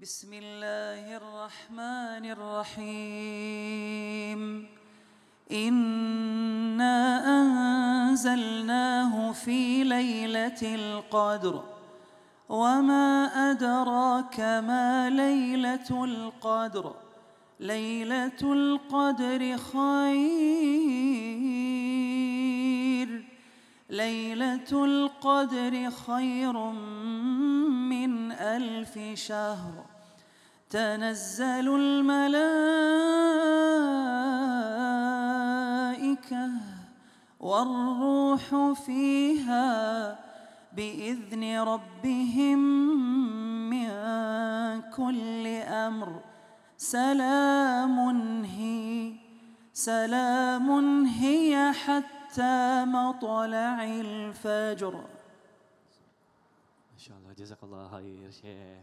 بسم الله الرحمن الرحيم إنا أنزلناه في ليلة القدر وما أدراك ما ليلة القدر ليلة القدر خير ليلة القدر خير من 1000 شهر تنزل الملائكة والروح فيها بإذن ربهم من كل أمر سلام هي حتى مطلع الفجر. Masya Allah, jazakallah khair Syekh.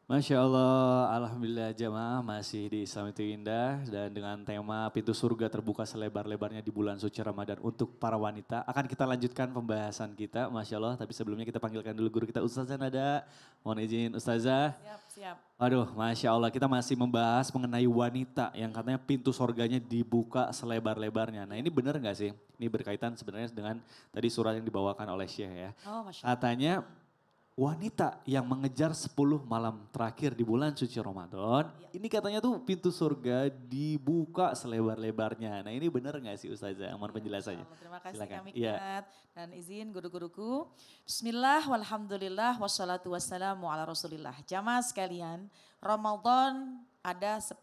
Masya Allah, Alhamdulillah jamaah masih di Islam itu Indah. Dan dengan tema pintu surga terbuka selebar-lebarnya di bulan suci Ramadan untuk para wanita. Akan kita lanjutkan pembahasan kita, Masya Allah. Tapi sebelumnya kita panggilkan dulu guru kita Ustazah Nada. Mohon izin Ustazah. Siap. Aduh, Masya Allah, kita masih membahas mengenai wanita yang katanya pintu surganya dibuka selebar-lebarnya. Nah ini benar gak sih? Ini berkaitan sebenarnya dengan tadi surat yang dibawakan oleh Syekh ya. Oh, Masya Allah. Katanya wanita yang mengejar 10 malam terakhir di bulan suci Ramadan, ini katanya tuh pintu surga dibuka selebar-lebarnya. Nah ini benar gak sih Ustazah? Mohon penjelasannya. Terima kasih Silakan. kami Iya. Kat. Dan izin guru-guruku. Bismillah, walhamdulillah, wassalatu wassalamu ala rasulillah. Jamaah sekalian, Ramadan ada 10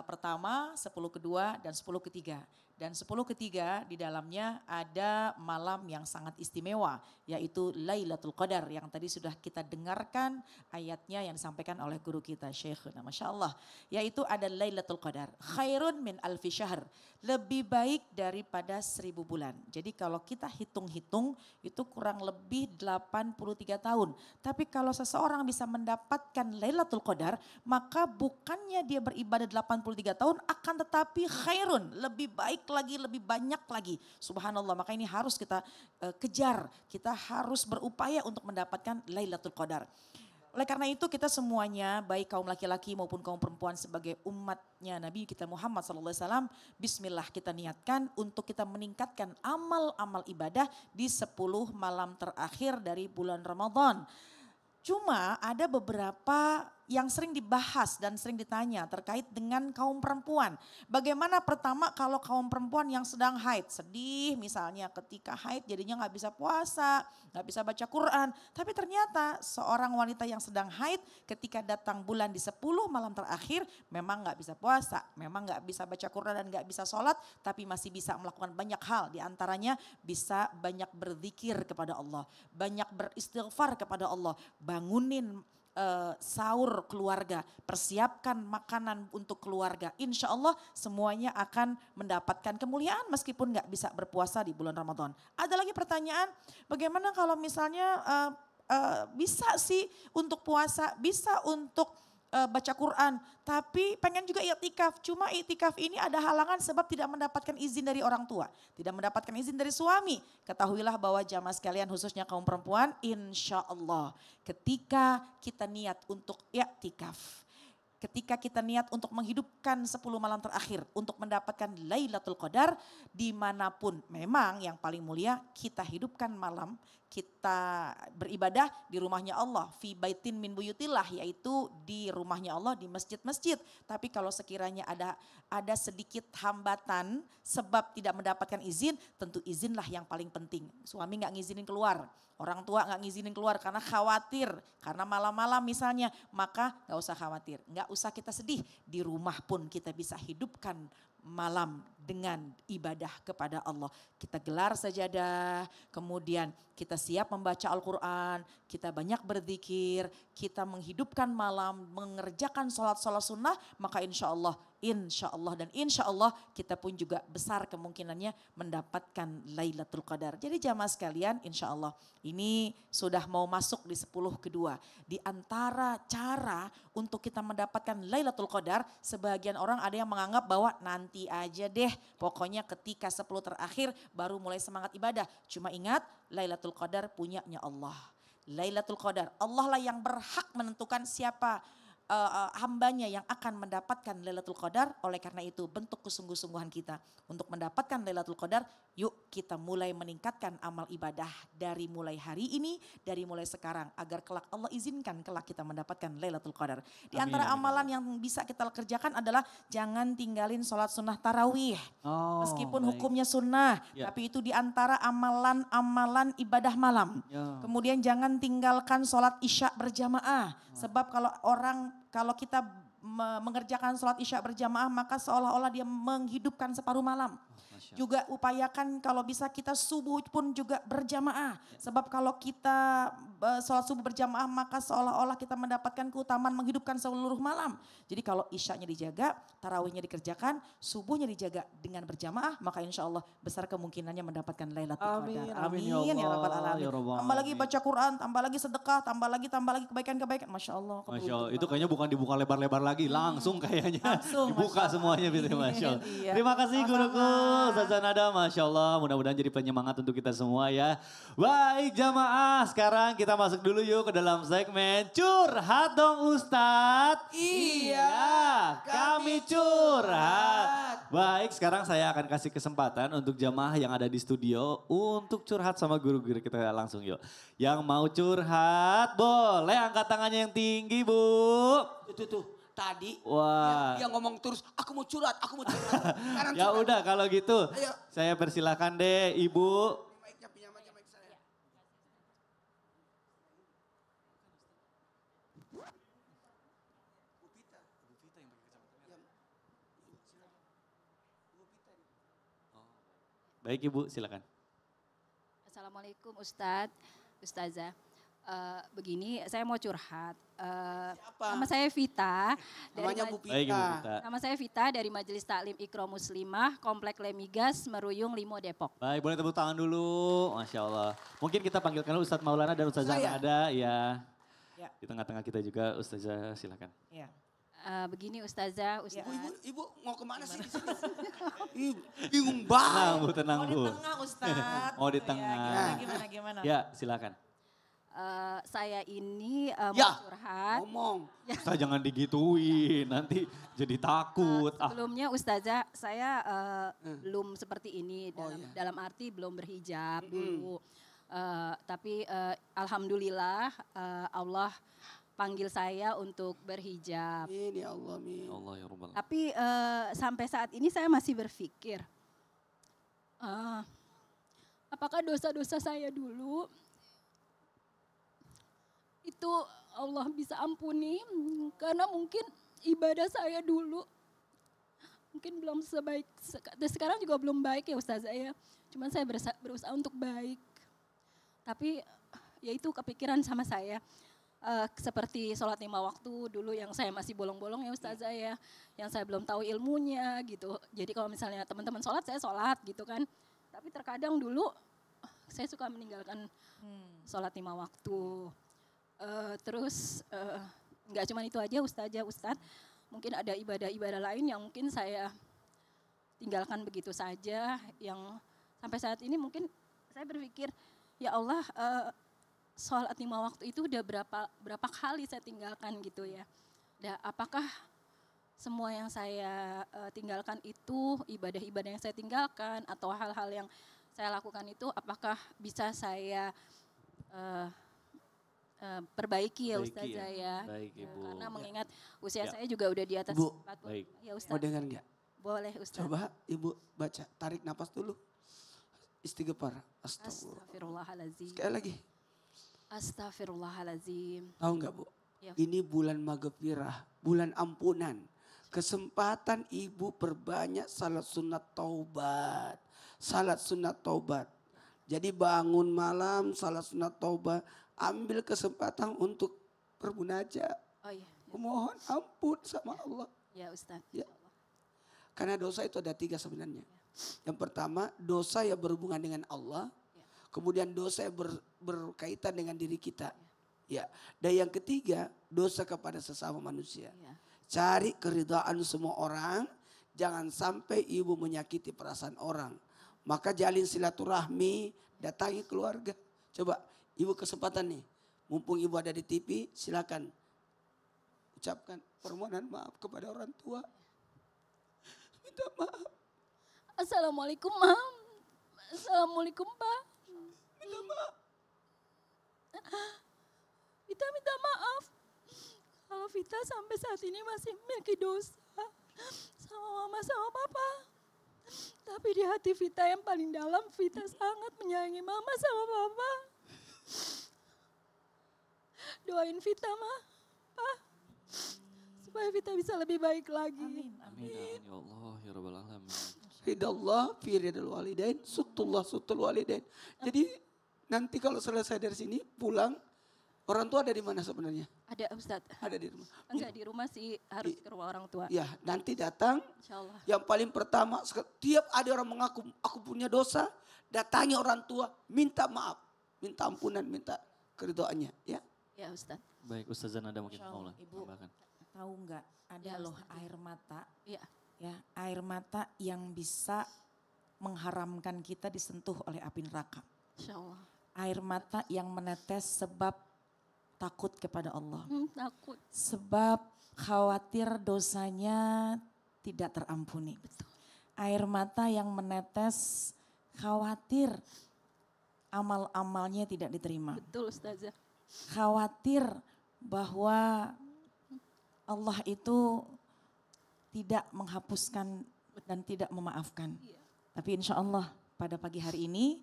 pertama, 10 kedua, dan 10 ketiga. Dan 10 ketiga di dalamnya ada malam yang sangat istimewa, yaitu Lailatul Qadar yang tadi sudah kita dengarkan ayatnya yang disampaikan oleh guru kita Syekhuna, Masya Allah. Yaitu ada Lailatul Qadar, khairun min alfi syahr, lebih baik daripada 1000 bulan. Jadi kalau kita hitung-hitung itu kurang lebih 83 tahun. Tapi kalau seseorang bisa mendapatkan Lailatul Qadar, maka bukannya dia beribadah 83 tahun, akan tetapi khairun, lebih baik lagi, lebih banyak lagi. Subhanallah, maka ini harus kita kejar. Kita harus berupaya untuk mendapatkan Lailatul Qadar. Oleh karena itu kita semuanya, baik kaum laki-laki maupun kaum perempuan sebagai umatnya Nabi kita Muhammad SAW, bismillah kita niatkan untuk kita meningkatkan amal-amal ibadah di 10 malam terakhir dari bulan Ramadan. Cuma ada beberapa yang sering dibahas dan sering ditanya terkait dengan kaum perempuan. Bagaimana pertama kalau kaum perempuan yang sedang haid, sedih misalnya ketika haid jadinya gak bisa puasa, gak bisa baca Quran. Tapi ternyata seorang wanita yang sedang haid ketika datang bulan di 10 malam terakhir memang gak bisa puasa, memang gak bisa baca Quran dan gak bisa sholat, tapi masih bisa melakukan banyak hal. Di antaranya bisa banyak berzikir kepada Allah, banyak beristighfar kepada Allah, bangunin sahur keluarga, persiapkan makanan untuk keluarga. Insya Allah semuanya akan mendapatkan kemuliaan meskipun gak bisa berpuasa di bulan Ramadan. Ada lagi pertanyaan, bagaimana kalau misalnya bisa sih untuk puasa, bisa untuk baca Quran, tapi pengen juga i'tikaf. Cuma i'tikaf ini ada halangan sebab tidak mendapatkan izin dari orang tua, tidak mendapatkan izin dari suami. Ketahuilah bahwa jamaah sekalian khususnya kaum perempuan, insya Allah ketika kita niat untuk i'tikaf, ketika kita niat untuk menghidupkan 10 malam terakhir untuk mendapatkan Lailatul Qadar dimanapun, memang yang paling mulia kita hidupkan malam, kita beribadah di rumahnya Allah, fi baitin min buyutillah, yaitu di rumahnya Allah, di masjid-masjid. Tapi kalau sekiranya ada sedikit hambatan sebab tidak mendapatkan izin, tentu izinlah yang paling penting. Suami gak ngizinin keluar, orang tua gak ngizinin keluar karena khawatir, karena malam-malam misalnya, maka gak usah khawatir, gak usah kita sedih. Di rumah pun kita bisa hidupkan malam dengan ibadah kepada Allah. Kita gelar sajadah, kemudian kita siap membaca Al-Quran, kita banyak berzikir, kita menghidupkan malam, mengerjakan sholat-sholat sunnah, maka insya Allah dan insya Allah kita pun juga besar kemungkinannya mendapatkan Lailatul Qadar. Jadi jamaah sekalian, insya Allah ini sudah mau masuk di 10 kedua. Di antara cara untuk kita mendapatkan Lailatul Qadar, sebagian orang ada yang menganggap bahwa nanti aja deh, pokoknya ketika 10 terakhir baru mulai semangat ibadah. Cuma ingat, Lailatul Qadar punyanya Allah. Lailatul Qadar. Allah lah yang berhak menentukan siapa hambanya yang akan mendapatkan Lailatul Qadar. Oleh karena itu bentuk kesungguh-sungguhan kita untuk mendapatkan Lailatul Qadar, yuk kita mulai meningkatkan amal ibadah dari mulai hari ini, dari mulai sekarang agar kelak Allah izinkan kelak kita mendapatkan Lailatul Qadar. Di antara amalan yang bisa kita kerjakan adalah jangan tinggalin sholat sunnah tarawih. Meskipun hukumnya sunnah, tapi itu di antara amalan-amalan ibadah malam. Kemudian jangan tinggalkan sholat isya berjamaah. Sebab kalau kita mengerjakan sholat isya berjamaah maka seolah-olah dia menghidupkan separuh malam. Juga upayakan kalau bisa kita subuh pun juga berjamaah. Sebab kalau kita sholat subuh berjamaah maka seolah-olah kita mendapatkan keutamaan menghidupkan seluruh malam. Jadi kalau isyanya dijaga, tarawihnya dikerjakan, subuhnya dijaga dengan berjamaah, maka insya Allah besar kemungkinannya mendapatkan Lailatul Qadar. Amin ya rabbal alamin. Tambah lagi baca Quran, tambah lagi sedekah, tambah lagi kebaikan-kebaikan. Masya Allah. Masya Allah, itu kayaknya bukan dibuka lebar-lebar lagi, langsung kayaknya dibuka semuanya gitu. Masya Allah. Terima kasih guruku. Ustazah Nada, Masya Allah, mudah-mudahan jadi penyemangat untuk kita semua ya. Baik jamaah, sekarang kita masuk dulu yuk ke dalam segmen Curhat Dong Ustadz. Iya, kami curhat. Baik, sekarang saya akan kasih kesempatan untuk jamaah yang ada di studio untuk curhat sama guru-guru kita langsung yuk. Yang mau curhat boleh angkat tangannya yang tinggi Bu. Tuh. Tadi wah. yang ngomong terus, aku mau curhat. Ya udah kalau gitu, ayo. Saya persilakan deh Ibu. Mic saya. Baik Ibu, silakan. Assalamualaikum Ustazah. Begini, saya mau curhat. Nama saya Vita. Namanya Bu Baik, Ibu Vita. Nama saya Vita dari Majelis Taklim Ikro Muslimah, Komplek Lemigas, Meruyung, Limo, Depok. Baik, boleh tepuk tangan dulu. Masya Allah. Mungkin kita panggilkan dulu Ustadz Maulana dan Ustazah Nada ya. Di tengah-tengah kita juga Ustazah, silakan. Ya. Begini Ustazah. Ibu mau kemana sih di sini? Bingung banget. Tenang Bu. Di tengah Ustadz. Oh di tengah. Gimana? Ya silakan. Saya ini mau curhat. Ngomong. Ustazah jangan digituin, nanti jadi takut. Sebelumnya Ustazah, saya belum seperti ini dalam arti belum berhijab dulu. Tapi alhamdulillah Allah panggil saya untuk berhijab. Amin ya Allah, amin. Allah ya Rabbal. Tapi sampai saat ini saya masih berpikir, apakah dosa-dosa saya dulu itu Allah bisa ampuni, karena mungkin ibadah saya dulu mungkin belum sebaik, sekarang juga belum baik ya Ustazah ya. Cuman saya berusaha untuk baik. Tapi ya itu kepikiran sama saya. Seperti sholat 5 waktu dulu yang saya masih bolong-bolong ya Ustazah ya. Yang saya belum tahu ilmunya gitu. Jadi kalau misalnya teman-teman sholat, saya sholat gitu kan. Tapi terkadang dulu saya suka meninggalkan sholat 5 waktu. Terus nggak cuma itu aja Ustadz, mungkin ada ibadah-ibadah lain yang mungkin saya tinggalkan begitu saja, yang sampai saat ini mungkin saya berpikir, ya Allah, sholat 5 waktu itu udah berapa kali saya tinggalkan gitu ya. Dan apakah semua yang saya tinggalkan itu, ibadah-ibadah yang saya tinggalkan atau hal-hal yang saya lakukan itu, apakah bisa saya perbaiki ya Ustazah ya. Baik Ibu. Karena mengingat usia saya juga udah di atas 40. Baik. Ya Ustaz. Mau dengar nggak? Boleh Ustaz. Coba Ibu baca, tarik napas dulu. Istighfar. Astagfirullahaladzim. Sekali lagi. Astagfirullahaladzim. Tahu nggak Bu? Ya. Ini bulan maghfirah, bulan ampunan. Kesempatan Ibu perbanyak salat sunat taubat. Salat sunat taubat. Jadi bangun malam salat sunat taubat. Ambil kesempatan untuk bermunajat. Oh iya. Memohon ampun sama Allah. Ya Ustaz. Ya. Karena dosa itu ada 3 sebenarnya. Yang pertama dosa yang berhubungan dengan Allah. Kemudian dosa yang berkaitan dengan diri kita. Ya. Dan yang ketiga dosa kepada sesama manusia. Cari keridhaan semua orang. Jangan sampai ibu menyakiti perasaan orang. Maka jalin silaturahmi, datangi keluarga. Coba ibu kesempatan nih. Mumpung ibu ada di TV, silakan ucapkan permohonan maaf kepada orang tua. Minta maaf. Assalamualaikum, Mam. Assalamualaikum, Pak. Minta maaf. Vita minta maaf. Kalau Vita sampai saat ini masih memiliki dosa sama mama sama papa. Tapi di hati Vita yang paling dalam, Vita sangat menyayangi mama sama papa. Doain Vita, Ma. Pak. Supaya Vita bisa lebih baik lagi. Amin. Amin, amin ya Allah, ya Rabbal Alamin. Ridallah fi ridal walidain, sutullah sutul walidain. Jadi nanti kalau selesai dari sini pulang, orang tua ada di mana sebenarnya? Ada Ustadz. Ada di rumah. Enggak di rumah sih, harus ke rumah orang tua. Ya, nanti datang. Insya Allah. Yang paling pertama, tiap ada orang mengaku, aku punya dosa, datangi orang tua, minta maaf, minta ampunan, minta keridhaannya, ya. Ya Ustadz. Baik, Ustazah Nada mungkin Masya mau Allah, lah Ibu. tambahkan. Tahu nggak ada Ya, loh Ustaz. air mata, Ya. ya air mata yang bisa mengharamkan kita disentuh oleh api neraka. Insya Allah. Air mata yang menetes sebab takut kepada Allah. Takut. Sebab khawatir dosanya tidak terampuni. Betul. Air mata yang menetes khawatir amal-amalnya tidak diterima. Betul Ustazah. Khawatir bahwa Allah itu tidak menghapuskan dan tidak memaafkan. Iya. Tapi insya Allah pada pagi hari ini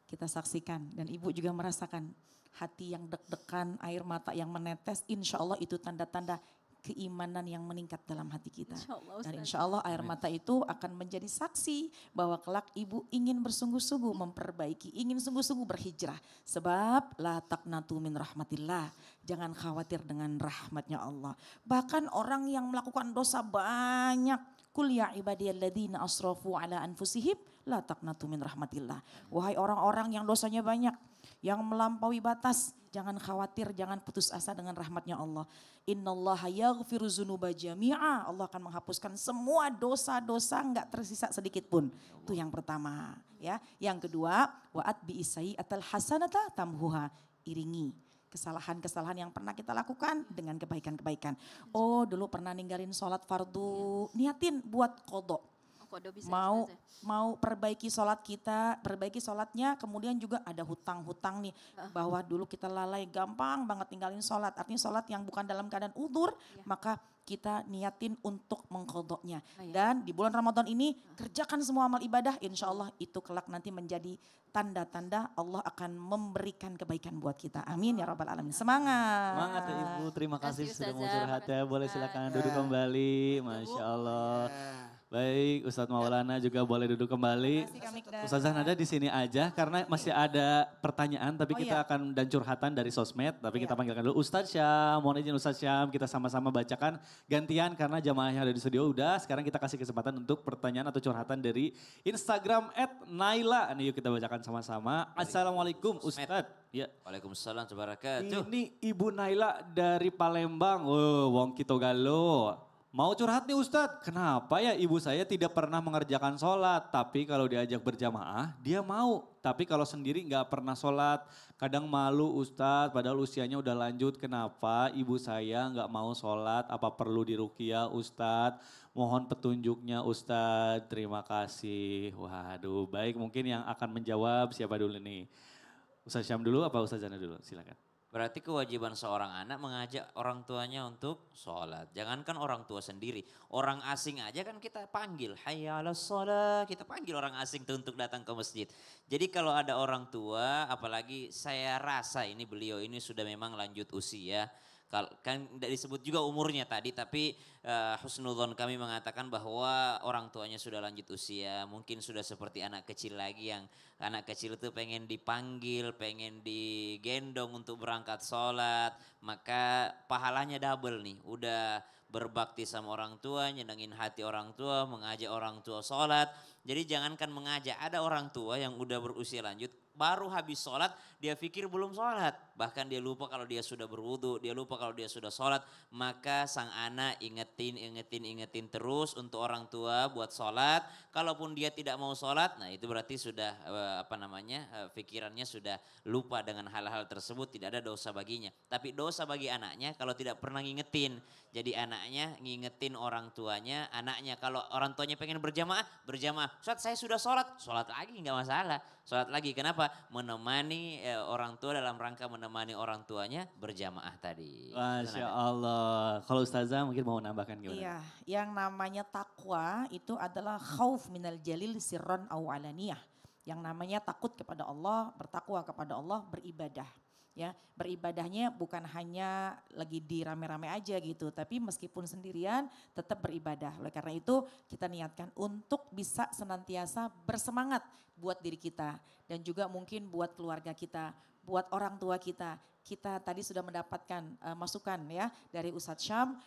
kita saksikan dan ibu juga merasakan hati yang deg-degan, air mata yang menetes, insya Allah itu tanda-tanda keimanan yang meningkat dalam hati kita. Insya Allah, Dan Ustaz. insya Allah air mata itu akan menjadi saksi bahwa kelak ibu ingin bersungguh-sungguh memperbaiki, ingin sungguh-sungguh berhijrah. Sebab la taqnatu min rahmatillah, jangan khawatir dengan rahmatnya Allah. Bahkan orang yang melakukan dosa banyak, kul ya ibadiyalladzina asrafu ala anfusihim la taqnatu min rahmatillah. Wahai orang-orang yang dosanya banyak, yang melampaui batas, jangan khawatir, jangan putus asa dengan rahmatnya Allah. Innallaha yaghfiru dzunuba jami'a. Allah akan menghapuskan semua dosa-dosa, enggak tersisa sedikit pun. Itu yang pertama, ya. Yang kedua, wa'at bi isai'atal hasanata tamhuha. Iringi kesalahan-kesalahan yang pernah kita lakukan dengan kebaikan-kebaikan. Oh, dulu pernah ninggalin sholat fardu, niatin buat qodok. Kodo bisa Mau Ustazah. mau perbaiki sholat kita, perbaiki sholatnya, kemudian juga ada hutang-hutang nih, bahwa dulu kita lalai, gampang banget tinggalin sholat, artinya sholat yang bukan dalam keadaan udzur, maka kita niatin untuk mengkodoknya. ya. Dan di bulan Ramadan ini kerjakan semua amal ibadah, insya Allah itu kelak nanti menjadi tanda-tanda Allah akan memberikan kebaikan buat kita. Amin ya Rabbal Alamin. Semangat. Semangat ya Ibu, terima kasih Makasih, sudah mau Ustazah. curhat ya. Boleh silakan duduk kembali, Masya Allah. Baik, Ustadz Maulana juga boleh duduk kembali. Terima kasih, Kak Mikdad. Ustazah Nada di sini aja karena masih ada pertanyaan tapi Oh, kita iya. akan dan curhatan dari sosmed tapi kita Iya. panggilkan dulu Ustadz Syam, mohon izin Ustadz Syam kita sama-sama bacakan gantian karena jamaah yang ada di studio udah sekarang kita kasih kesempatan untuk pertanyaan atau curhatan dari Instagram @naila. Nih yuk kita bacakan sama-sama. Assalamualaikum Ustadz. Ya. Waalaikumsalam wabarakatuh. Ini Ibu Naila dari Palembang. Oh, wong Kitogalo. Mau curhat nih Ustadz, kenapa ya ibu saya tidak pernah mengerjakan sholat. Tapi kalau diajak berjamaah, dia mau. Tapi kalau sendiri nggak pernah sholat. Kadang malu Ustadz, padahal usianya udah lanjut. Kenapa ibu saya nggak mau sholat? Apa perlu diruqyah Ustadz? Mohon petunjuknya Ustadz, terima kasih. Waduh, baik mungkin yang akan menjawab siapa dulu nih? Ustadz Syam dulu apa Ustadz Jana dulu? Silakan. Berarti kewajiban seorang anak mengajak orang tuanya untuk sholat. Jangankan orang tua sendiri, orang asing aja kan kita panggil. Hayya 'alas sholat, kita panggil orang asing tuh untuk datang ke masjid. Jadi kalau ada orang tua, apalagi saya rasa ini beliau ini sudah memang lanjut usia. Kan tidak disebut juga umurnya tadi, tapi husnudzon kami mengatakan bahwa orang tuanya sudah lanjut usia, mungkin sudah seperti anak kecil lagi yang anak kecil itu pengen dipanggil, pengen digendong untuk berangkat sholat, maka pahalanya double nih, udah berbakti sama orang tua, nyenengin hati orang tua, mengajak orang tua sholat, Jadi jangankan mengajak, ada orang tua yang udah berusia lanjut, baru habis sholat, dia pikir belum sholat. Bahkan dia lupa kalau dia sudah berwudu, dia lupa kalau dia sudah sholat. Maka sang anak ingetin terus untuk orang tua buat sholat. Kalaupun dia tidak mau sholat, nah itu berarti sudah pikirannya sudah lupa dengan hal-hal tersebut, tidak ada dosa baginya. Tapi dosa bagi anaknya kalau tidak pernah ngingetin. Jadi anaknya ngingetin orang tuanya, anaknya kalau orang tuanya pengen berjamaah. Ustaz saya sudah sholat lagi nggak masalah. Sholat lagi, kenapa? Menemani orang tua dalam rangka menemani orang tuanya berjamaah tadi. Masya Allah. Kalau Ustazah mungkin mau nambahkan gimana? Iya, yang namanya takwa itu adalah khauf minal jalil sirron au alaniyah. Yang namanya takut kepada Allah, bertakwa kepada Allah, beribadah. Ya, beribadahnya bukan hanya lagi di rame-rame aja gitu, tapi meskipun sendirian tetap beribadah. Oleh karena itu kita niatkan untuk bisa senantiasa bersemangat buat diri kita dan juga mungkin buat keluarga kita, buat orang tua kita. Kita tadi sudah mendapatkan masukan ya dari Ustadz Syam.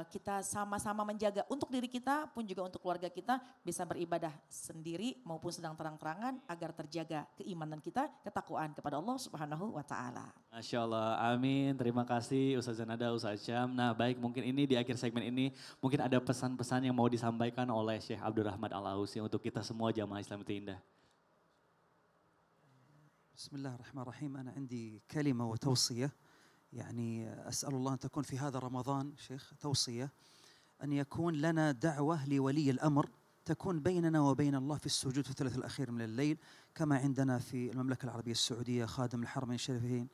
Kita sama-sama menjaga untuk diri kita pun juga untuk keluarga kita bisa beribadah sendiri maupun sedang terang-terangan agar terjaga keimanan kita, ketakwaan kepada Allah Subhanahu wa taala. Masya Allah, amin. Terima kasih Ustazah Nada, Ustaz Syam. Nah baik, mungkin ini di akhir segmen ini mungkin ada pesan-pesan yang mau disampaikan oleh Syekh Abdurrahman Al-Ausi untuk kita semua jamaah Islam itu Indah. Bismillahirrahmanirrahim. Ana عندي كلمة وتوصية. يعني أسأل الله أن تكون في هذا رمضان شيخ توصية أن يكون لنا دعوة لولي الأمر تكون بيننا وبين الله في السجود في الثلث الأخير من الليل كما عندنا في المملكة العربية السعودية خادم الحرمين الشريفين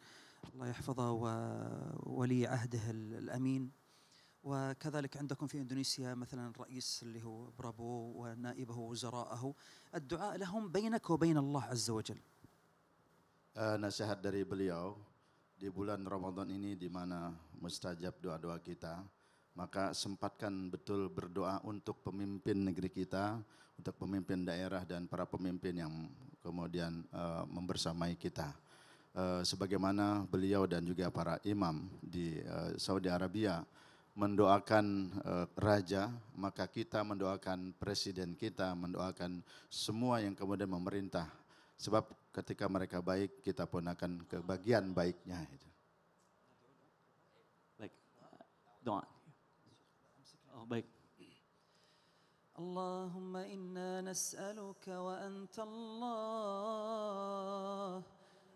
الله يحفظه وولي عهده الأمين وكذلك عندكم في إندونيسيا مثلا الرئيس اللي هو برابو ونائبه ووزراءه الدعاء لهم بينك وبين الله عز وجل. Nasihat dari beliau. Di bulan Ramadan ini di mana mustajab doa-doa kita, maka sempatkan betul berdoa untuk pemimpin negeri kita, untuk pemimpin daerah dan para pemimpin yang kemudian membersamai kita. Sebagaimana beliau dan juga para imam di Saudi Arabia mendoakan raja, maka kita mendoakan presiden kita, mendoakan semua yang kemudian memerintah. Sebab ketika mereka baik, kita pun akan kebagian baiknya. Baik, doa. Oh baik. Allahumma inna nas'aluka wa anta Allah.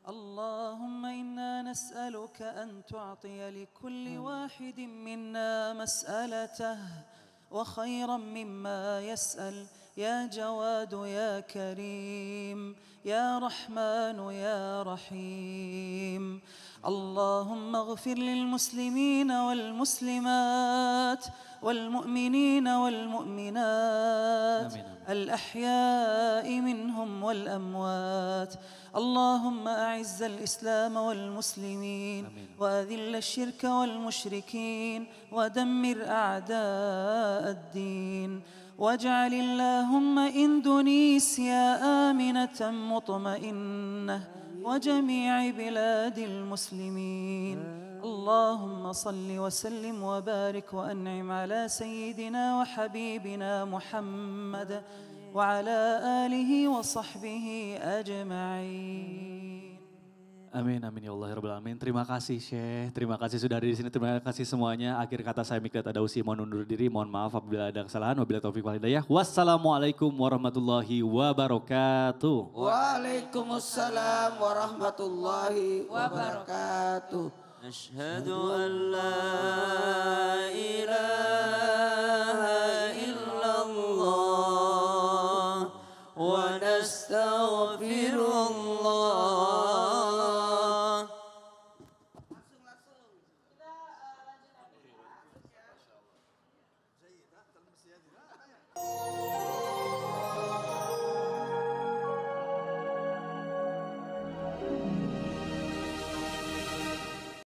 Allahumma inna nas'aluka an tu'tiya li kulli wahidin minna mas'alatah wa khayran mimma yas'al. يا جواد يا كريم يا رحمن يا رحيم اللهم اغفر للمسلمين والمسلمات والمؤمنين والمؤمنات الأحياء منهم والأموات اللهم أعز الإسلام والمسلمين وأذل الشرك والمشركين ودمر أعداء الدين واجعل اللهم إندونيسيا آمنة مطمئنة وجميع بلاد المسلمين اللهم صل وسلم وبارك وأنعم على سيدنا وحبيبنا محمد وعلى آله وصحبه أجمعين. Amin, amin ya Allah, ya Rabbal Alamin. Terima kasih Syekh, terima kasih sudah ada di sini, terima kasih semuanya. Akhir kata saya Mikdad Adausi mohon undur diri, mohon maaf apabila ada kesalahan. Wabillahi taufiq wal hidayah. Wassalamualaikum warahmatullahi wabarakatuh. Waalaikumsalam warahmatullahi wabarakatuh. Asyhadu an la ilaha illallah.